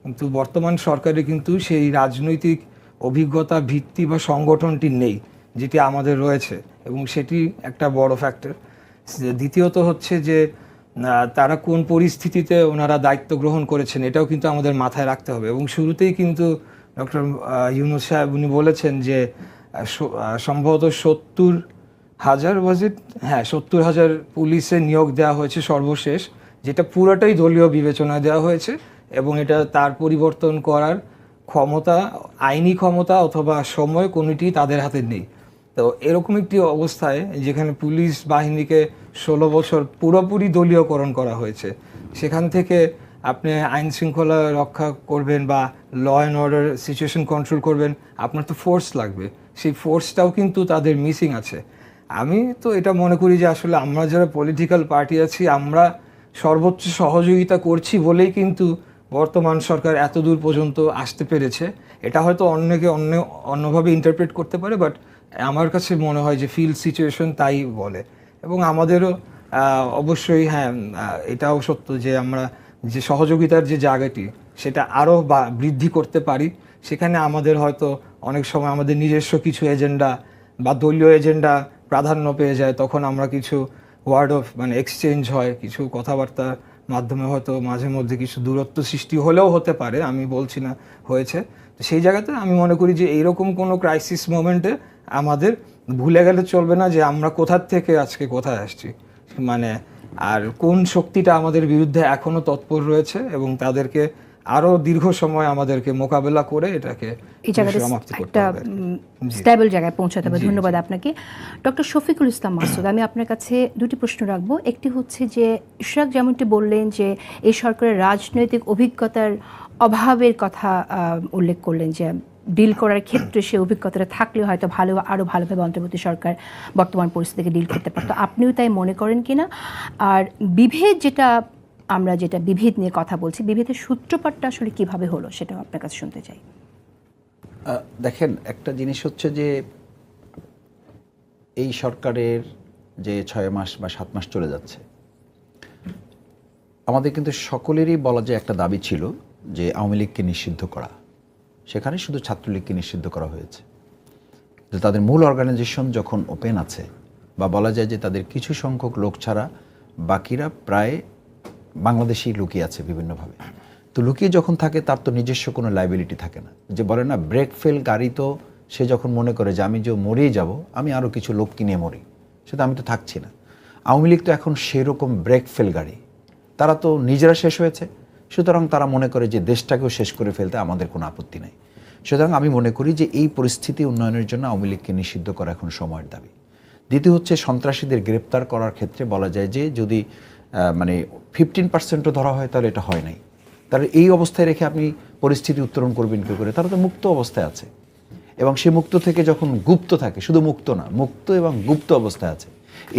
কিন্তু বর্তমান সরকারে কিন্তু সেই রাজনৈতিক অভিজ্ঞতা, ভিত্তি বা সংগঠনটি নেই, যেটি আমাদের রয়েছে, এবং সেটি একটা বড় ফ্যাক্টর। দ্বিতীয়ত হচ্ছে যে তারা কোন পরিস্থিতিতে ওনারা দায়িত্ব গ্রহণ করেছেন, এটাও কিন্তু আমাদের মাথায় রাখতে হবে। এবং শুরুতেই কিন্তু ডক্টর ইউনূস সাহেব উনি বলেছেন যে সম্ভবত 70,000 বাজেট, হ্যাঁ 70,000 পুলিশে নিয়োগ দেওয়া হয়েছে সর্বশেষ, যেটা পুরোটাই দলীয় বিবেচনায় দেওয়া হয়েছে, এবং এটা তার পরিবর্তন করার ক্ষমতা, আইনি ক্ষমতা অথবা সময় কোনোটি তাদের হাতে নেই। তো এরকম একটি অবস্থায় যেখানে পুলিশ বাহিনীকে 16 বছর পুরোপুরি দলীয়করণ করা হয়েছে, সেখান থেকে আপনি আইন শৃঙ্খলা রক্ষা করবেন বা law and order situation control করবেন, আপনার তো ফোর্স লাগবে। সেই ফোর্সটাও কিন্তু তাদের মিসিং আছে। আমি তো এটা মনে করি যে আসলে আমরা যারা পলিটিক্যাল পার্টি আছি, আমরা সর্বোচ্চ সহযোগিতা করছি বলেই কিন্তু বর্তমান সরকার এত দূর পর্যন্ত আসতে পেরেছে। এটা হয়তো অন্যকে অন্যভাবে ইন্টারপ্রেট করতে পারে, বাট আমার কাছে মনে হয় যে ফিল্ড সিচুয়েশন তাই বলে। এবং আমাদেরও অবশ্যই হ্যাঁ এটাও সত্য যে আমরা যে সহযোগিতার যে জায়গাটি সেটা আরও বৃদ্ধি করতে পারি। সেখানে আমাদের হয়তো অনেক সময় আমাদের নিজস্ব কিছু এজেন্ডা বা দলীয় এজেন্ডা প্রাধান্য পেয়ে যায়, তখন আমরা কিছু ওয়ার্ড অফ এক্সচেঞ্জ হয়, কিছু কথাবার্তার মাধ্যমে হয়তো মাঝে মধ্যে কিছু দূরত্ব সৃষ্টি হলেও হতে পারে, আমি বলছি না হয়েছে। তো সেই জায়গাতে আমি মনে করি যে এইরকম কোনো ক্রাইসিস মোমেন্টে আমাদের ভুলে গেলে চলবে না যে আমরা কোথার থেকে আজকে কোথায় আসছি, আর কোন শক্তিটা আমাদের বিরুদ্ধে এখনো তৎপর রয়েছে, এবং তাদেরকে আরো দীর্ঘ সময় আমাদেরকে মোকাবেলা করে এটাকে সমাপ্ত করতে হবে, স্টেবল জায়গায় পৌঁছাতে হবে। ধন্যবাদ আপনাকে। ডক্টর শফিকুল ইসলাম মাসুদ, আমি আপনার কাছে দুটি প্রশ্ন রাখবো। একটি হচ্ছে যে ইশরাক যেমনটি বললেন যে এই সরকারের রাজনৈতিক অভিজ্ঞতার অভাবের কথা উল্লেখ করলেন, যে ডিল করার ক্ষেত্রে সে অভিজ্ঞতাটা থাকলে হয়তো আরও ভালোভাবে অন্তর্বর্তী সরকার বর্তমান পরিস্থিতিকে ডিল করতে পারতো। আপনিও তাই মনে করেন কিনা? আর যেটা বিভেদ নিয়ে কথা বলছি, বিভেদের সূত্রপাতটা আসলে কিভাবে হলো সেটাও আপনার কাছে শুনতে চাই। দেখেন, একটা জিনিস হচ্ছে যে এই সরকারের যে 6 মাস বা 7 মাস চলে যাচ্ছে, আমাদের কিন্তু সকলেরই বলা যায় একটা দাবি ছিল যে আওয়ামী লীগকে নিষিদ্ধ করা। সেখানে শুধু ছাত্রলীগকে নিষিদ্ধ করা হয়েছে, যে তাদের মূল অর্গানাইজেশন যখন ওপেন আছে, বা বলা যায় যে তাদের কিছু সংখ্যক লোক ছাড়া বাকিরা প্রায় বাংলাদেশেই লুকিয়ে আছে বিভিন্নভাবে। তো লুকিয়ে যখন থাকে তার তো নিজস্ব কোনো লাইবিলিটি থাকে না। যে বলে না, ব্রেক ফেল গাড়ি, তো সে যখন মনে করে যে আমি যে মরেই যাব, আমি আরও কিছু লোক কিনে মরি, সেটা আমি তো থাকছি না। আওয়ামী লীগ তো এখন সেরকম ব্রেক ফেল গাড়ি, তারা তো নিজেরা শেষ হয়েছে, সুতরাং তারা মনে করে যে দেশটাকেও শেষ করে ফেলতে আমাদের কোনো আপত্তি নেই। সুতরাং আমি মনে করি যে এই পরিস্থিতি উন্নয়নের জন্য আওয়ামী লীগকে নিষিদ্ধ করা এখন সময়ের দাবি। দ্বিতীয় হচ্ছে, সন্ত্রাসীদের গ্রেপ্তার করার ক্ষেত্রে বলা যায় যে যদি 15%ও ধরা হয় তাহলে এটা হয় নাই। তাহলে এই অবস্থায় রেখে আপনি পরিস্থিতি উত্তরণ করবেন কী করে? তারা তো মুক্ত অবস্থায় আছে, এবং সে মুক্ত থেকে যখন গুপ্ত থাকে, শুধু মুক্ত না, মুক্ত এবং গুপ্ত অবস্থায় আছে,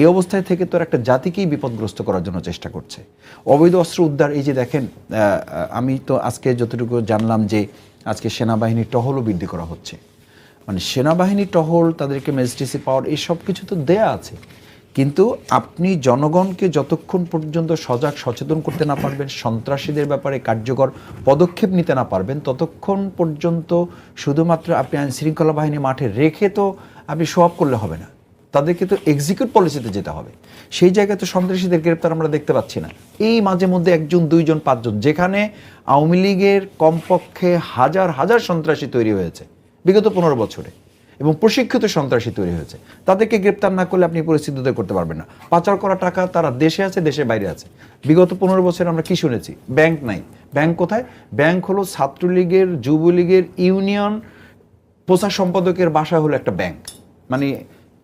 এই অবস্থায় থেকে তো একটা জাতিকেই বিপদগ্রস্ত করার জন্য চেষ্টা করছে। অবৈধ অস্ত্র উদ্ধার, এই যে দেখেন, আমি তো আজকে যতটুকু জানলাম যে আজকে সেনাবাহিনীর টহলও বৃদ্ধি করা হচ্ছে। সেনাবাহিনীর টহল, তাদেরকে ম্যাজিস্ট্রেসি পাওয়ার, এই সব কিছু তো দেয়া আছে, কিন্তু আপনি জনগণকে যতক্ষণ পর্যন্ত সজাগ সচেতন করতে না পারবেন, সন্ত্রাসীদের ব্যাপারে কার্যকর পদক্ষেপ নিতে না পারবেন, ততক্ষণ পর্যন্ত শুধুমাত্র আপনি আইন শৃঙ্খলা বাহিনী মাঠে রেখে তো আপনি শো অফ করলে হবে না, তাদেরকে তো এক্সিকিউট পলিসিতে যেতে হবে। সেই জায়গায় তো সন্ত্রাসীদের গ্রেপ্তার আমরা দেখতে পাচ্ছি না। এই মাঝে মধ্যে 1 জন 2 জন 5 জন, যেখানে আওয়ামী লীগের কমপক্ষে হাজার হাজার সন্ত্রাসী তৈরি হয়েছে বিগত 15 বছরে, এবং প্রশিক্ষিত সন্ত্রাসী তৈরি হয়েছে, তাদেরকে গ্রেপ্তার না করলে আপনি পরিস্থিতি উদ্ধার করতে পারবেন না। পাচার করা টাকা তারা দেশে আছে, দেশের বাইরে আছে। বিগত 15 বছরে আমরা কি শুনেছি? ব্যাংক নাই। ব্যাংক কোথায়? ব্যাংক হলো ছাত্রলীগের, যুবলীগের ইউনিয়ন প্রচার সম্পাদকের বাসা হলো একটা ব্যাংক।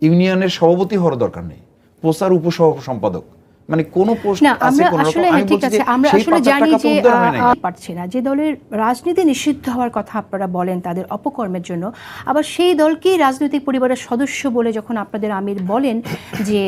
ইউনিয়নের সভাপতি হওয়ার দরকার নেই, প্রচার উপসহ সম্পাদক, কোনো পোস্ট আছে কোন রকম। আমি বলছি যে আমরা আসলে জানি যে পারছি না, যে দলের রাজনীতি নিষিদ্ধ হওয়ার কথা আপনারা বলেন তাদের অপকর্মের জন্য, আবার সেই দলকেই রাজনৈতিক পরিবারের সদস্য বলে যখন আপনাদের আমির বলেন যে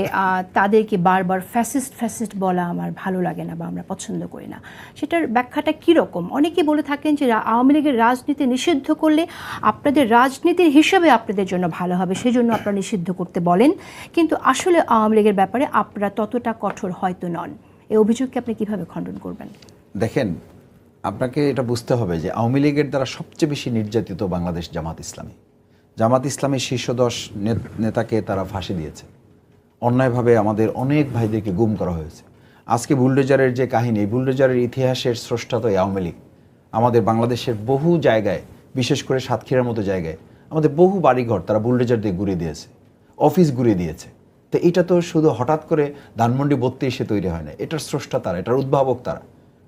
তাদেরকে বারবার ফ্যাসিস্ট বলা আমার ভালো লাগে না বা আমরা পছন্দ করি না, সেটার ব্যাখ্যাটা কীরকম? অনেকেই বলে থাকেন যে আওয়ামী লীগের রাজনীতি নিষিদ্ধ করলে আপনাদের রাজনীতির হিসেবে আপনাদের জন্য ভালো হবে, সেই জন্য আপনারা নিষিদ্ধ করতে বলেন, কিন্তু আসলে আওয়ামী লীগের ব্যাপারে আপনারা ততটা কঠোর হয়তো নন। এই অভিযোগকে আপনি কিভাবে খণ্ডন করবেন? দেখেন, আপনাকে এটা বুঝতে হবে যে আওয়ামী লীগের দ্বারা সবচেয়ে বেশি নির্যাতিত বাংলাদেশ জামাত ইসলামী। জামাত ইসলামীর শীর্ষ 10 নেতাকে তারা ফাঁসি দিয়েছে, অন্যায়ভাবে আমাদের অনেক ভাইদেরকে গুম করা হয়েছে। আজকে বুলডোজারের যে কাহিনী, বুলডোজারের ইতিহাসের স্রষ্টা তো আওয়ামী লীগ। আমাদের বাংলাদেশের বহু জায়গায়, বিশেষ করে সাতক্ষীরার মতো জায়গায় আমাদের বহু বাড়িঘর তারা বুলডোজার দিয়ে ঘুরিয়ে দিয়েছে, অফিস ঘুরিয়ে দিয়েছে। তো এটা তো শুধু হঠাৎ করে ধানমন্ডি 32-এ তৈরি হয় না, এটার স্রষ্টা তারা, এটার উদ্ভাবক তারা,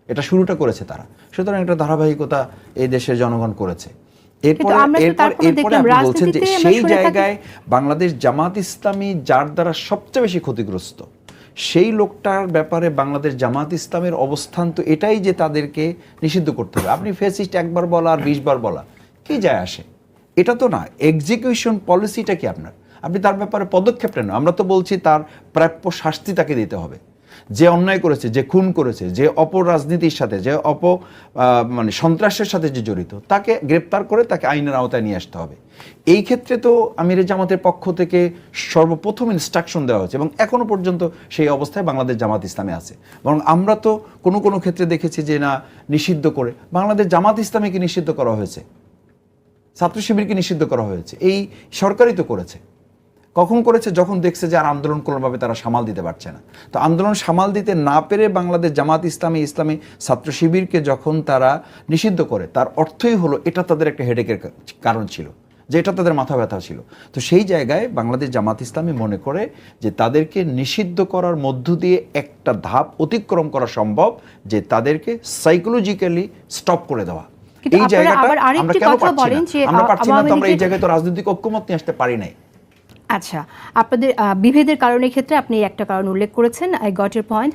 এটা শুরুটা করেছে তারা। সুতরাং একটা ধারাবাহিকতা এই দেশের জনগণ করেছে। এরপরে আপনি বলছেন যে সেই জায়গায় বাংলাদেশ জামাত ইসলামী যার দ্বারা সবচেয়ে বেশি ক্ষতিগ্রস্ত, সেই লোকটার ব্যাপারে বাংলাদেশ জামাত ইসলামের অবস্থান তো এটাই যে তাদেরকে নিষিদ্ধ করতে হবে। আপনি ফ্যাসিস্ট একবার বলা আর 20 বার বলা কি যায় আসে? এটা তো না, এক্সিকিউশন পলিসিটা কি আপনার? আপনি তার ব্যাপারে পদক্ষেপ নেন। আমরা তো বলছি তার প্রাপ্য শাস্তি তাকে দিতে হবে। যে অন্যায় করেছে, যে খুন করেছে, যে অপরাজনীতির সাথে, যে মানে সন্ত্রাসের সাথে যে জড়িত, তাকে গ্রেপ্তার করে তাকে আইনের আওতায় নিয়ে আসতে হবে। এই ক্ষেত্রে তো আমিরে জামাতের পক্ষ থেকে সর্বপ্রথম ইনস্ট্রাকশন দেওয়া হয়েছে এবং এখনো পর্যন্ত সেই অবস্থায় বাংলাদেশ জামাত ইসলামে আছে। বরং আমরা তো কোনো কোনো ক্ষেত্রে দেখেছি যে না, নিষিদ্ধ করে বাংলাদেশ জামাত ইসলামীকে নিষিদ্ধ করা হয়েছে, ছাত্র শিবিরকে নিষিদ্ধ করা হয়েছে। এই সরকারই তো করেছে। কখন করেছে? যখন দেখছে যে আর আন্দোলন কোনোভাবে তারা সামাল দিতে পারছে না। তো আন্দোলন সামাল দিতে না পেরে বাংলাদেশ জামাত ইসলামী, ইসলামী ছাত্র শিবিরকে যখন তারা নিষিদ্ধ করে, তার অর্থই হলো এটা তাদের একটা হেডেকের কারণ ছিল, যে এটা তাদের মাথা ব্যথা ছিল। তো সেই জায়গায় বাংলাদেশ জামাত ইসলামী মনে করে যে তাদেরকে নিষিদ্ধ করার মধ্য দিয়ে একটা ধাপ অতিক্রম করা সম্ভব, যে তাদেরকে সাইকোলজিক্যালি স্টপ করে দেওয়া। এই জায়গাটা আমরা কেন পাচ্ছি না? আমরা পাচ্ছি না তো আমরা এই জায়গায় তো রাজনৈতিক ঐক্যমত নিয়ে আসতে পারি নাই। আচ্ছা, আপনাদের বিভেদের কারণের ক্ষেত্রে আপনি একটা কারণ উল্লেখ করেছেন, আই গট ইউর পয়েন্ট।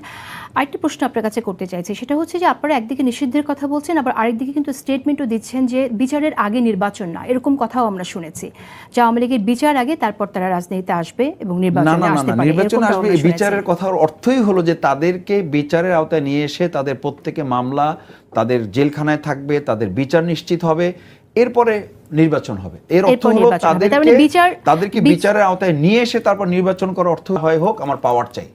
আরেকটি প্রশ্ন আপনার কাছে করতে চাইছি, সেটা হচ্ছে যে আপনারা একদিকে নিষিদ্ধের কথা বলছেন, আবার আরেকদিকে কিন্তু স্টেটমেন্টও দিচ্ছেন যে বিচারের আগে নির্বাচন না, এরকম কথাও আমরা শুনেছি যে আওয়ামী লীগের বিচার আগে তারপর তারা রাজনীতিতে আসবে এবং নির্বাচনে আসতে পারে। নির্বাচন আসবে, এই বিচারের কথার অর্থই হলো যে তাদেরকে বিচারের আওতায় নিয়ে এসে তাদের প্রত্যেকে মামলা, তাদের জেলখানায় থাকবে, তাদের বিচার নিশ্চিত হবে, এরপরে নির্বাচন হবে। এর অর্থ হলো তাদেরকে বিচারের আওতায় নিয়ে এসে তারপর নির্বাচন করার অর্থ হয় হোক আমার পাওয়ার চাই।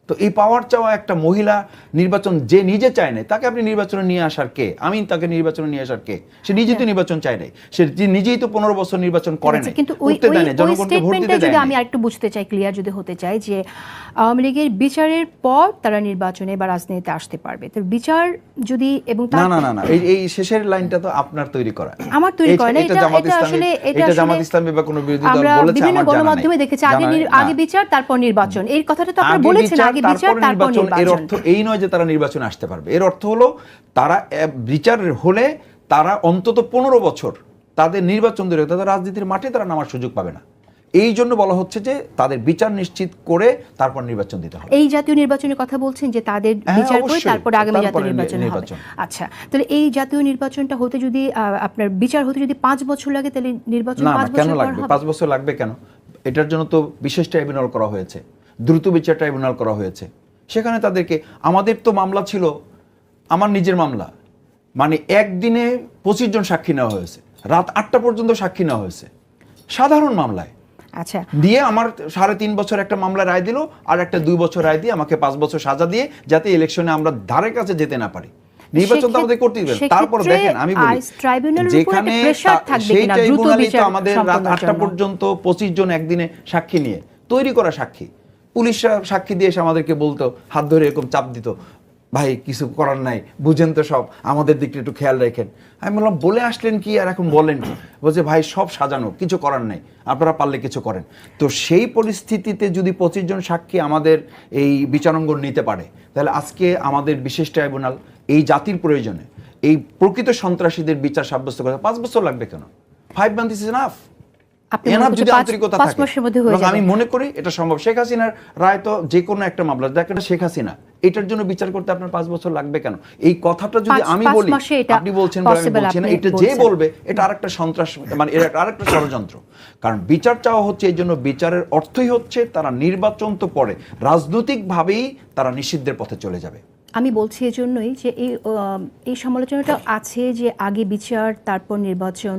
তো এই পাওয়ার চাওয়া একটা মহিলা নির্বাচন যে নিজে চায় না, তাকে আপনি নির্বাচনে নিয়ে আসার কে? আমি তাকে নির্বাচনে নিয়ে আসার কে? সে নিজেই তো নির্বাচন চায় নাই, সে নিজেই তো 15 বছর নির্বাচন করে নাই, করতে দেয় না, জনগণকে ভোট দিতে দেয় না। আমি আরেকটু বুঝতে চাই, ক্লিয়ার যদি হতে চাই, যে আওয়ামী লীগের বিচারের পর তারা নির্বাচনে বা রাজনীতিতে আসতে পারবে। তো বিচার যদি এবং না এই শেষের লাইনটা তো আপনার তৈরি করা, আমার তৈরি করা না। এটা জামাত ইসলামী বা কোনো বিরোধী দল বলেছে, বিভিন্ন গণমাধ্যমে দেখেছি আগে বিচার তারপর নির্বাচন, এই কথাটা তো আপনারা বলেছেন, আগে বিচার তারপর নির্বাচন। এর অর্থ এই নয় যে তারা নির্বাচনে আসতে পারবে। এর অর্থ হলো তারা বিচার হলে তারা অন্তত 15 বছর তাদের নির্বাচন ধরে তাদের রাজনীতির মাঠে তারা নামার সুযোগ পাবে না। এই জন্য বলা হচ্ছে যে তাদের বিচার নিশ্চিত করে তারপর নির্বাচন দিতে হবে। এই জাতীয় নির্বাচনের কথা বলছেন যে তাদের বিচার করে তারপর আগামী জাতীয় নির্বাচন হবে। আচ্ছা, তাহলে এই জাতীয় নির্বাচনটা হতে যদি আপনার বিচার হতে যদি 5 বছর লাগে, তাহলে নির্বাচন 5 বছর লাগবে? 5 বছর লাগবে কেন? এটার জন্য তো বিশেষ ট্রাইব্যুনাল করা হয়েছে, দ্রুত বিচার ট্রাইব্যুনাল করা হয়েছে। সেখানে তাদেরকে, আমাদের তো মামলা ছিল, আমার নিজের মামলা, মানে একদিনে 25 জন সাক্ষী নেওয়া হয়েছে, রাত 8টা পর্যন্ত সাক্ষী নেওয়া হয়েছে সাধারণ মামলায়। আচ্ছা, দিয়ে আমার 3.5 বছর একটা মামলা রায় দিল, আর একটা 2 বছর রায় দিয়ে আমাকে 5 বছর সাজা দিয়ে, যাতে ইলেকশনে আমরা ধারে কাছে যেতে না পারি। নির্বাচন তো আমাদের করতেই হবে। তারপর দেখেন, আমি বলি যেখানে সেই ট্রাইব্যুনালই তো আমাদের রাত 8টা পর্যন্ত 25 জন একদিনে সাক্ষী নিয়ে তৈরি করা সাক্ষী, পুলিশরা সাক্ষী দিয়ে এসে আমাদেরকে বলতো, হাত ধরে এরকম চাপ দিত, ভাই কিছু করার নাই, বুঝেন তো সব, আমাদের দিকটা একটু খেয়াল রাখেন। আমি বললাম, বলে আসলেন কি আর এখন বলেন কি? বলছে ভাই সব সাজানো, কিছু করার নাই, আপনারা পারলে কিছু করেন। তো সেই পরিস্থিতিতে যদি 25 জন সাক্ষী আমাদের এই বিচারাঙ্গন নিতে পারে, তাহলে আজকে আমাদের বিশেষ ট্রাইব্যুনাল এই জাতির প্রয়োজনে এই প্রকৃত সন্ত্রাসীদের বিচার সাব্যস্ত করতে 5 বছর লাগবে কেন? 5 months is enough। যদি আন্তরিকতা থাকে, আমি মনে করি এটা সম্ভব। শেখ হাসিনার রায় তো যে কোনো একটা মামলা, দেখেন শেখ হাসিনা, এটার জন্য বিচার করতে আপনার 5 বছর লাগবে কেন? এই কথাটা যদি আমি বলি, আপনি বলছেন আমি বলছি না, এটা যে বলবে এটা আরেকটা সন্ত্রাস, মানে এর আরেকটা ষড়যন্ত্র। কারণ বিচার চাওয়া হচ্ছে এই জন্য, বিচারের অর্থই হচ্ছে তারা নির্বাচন তো পরে রাজনৈতিকভাবেই তারা নিষিদ্ধের পথে চলে যাবে। আমি বলছি এজন্যই যে এই সমালোচনাটা আছে যে আগে বিচার তারপর নির্বাচন।